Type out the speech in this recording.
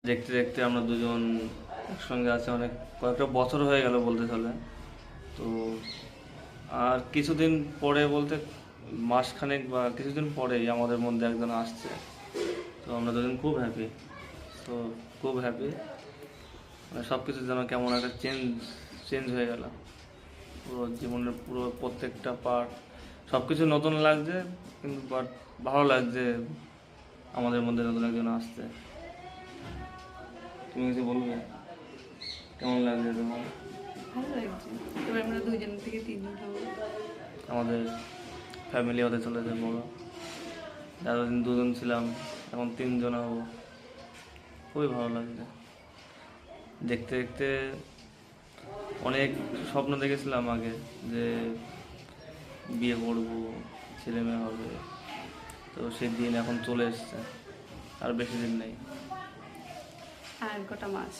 দেখতে দেখতে আমরা দুজন একসঙ্গে আছি অনেক কয়েকটা বছর হয়ে গেল বলতে চলে। তো আর কিছুদিন পরে বলতে মাসখানেক বা কিছুদিন পরেই আমাদের মধ্যে একজন আসছে। তো আমরা দুজন খুব হ্যাপি। তো খুব হ্যাপি, মানে সব কিছু যেন কেমন একটা চেঞ্জ চেঞ্জ হয়ে গেল। পুরো জীবনের পুরো প্রত্যেকটা পার্ট সব কিছু নতুন লাগছে, কিন্তু বাট ভালো লাগছে আমাদের মধ্যে নতুন একজন আসছে। তুমি কিছু বলবে? কেমন লাগছে তোমার? ভালো লাগছে। এবার আমরা 2 জন থেকে 3 জন হবো। আমাদের ফ্যামিলি হতে চলেছে বড়। এতদিন দুজন ছিলাম, এখন 3 জন হবো। খুবই ভালো লাগছে। দেখতে দেখতে অনেক স্বপ্ন দেখেছিলাম আগে যে বিয়ে করবো, ছেলে মেয়ে হবে। তো সেই দিন এখন চলে এসছে, আর বেশি দিন নেই। আর কটা মাস।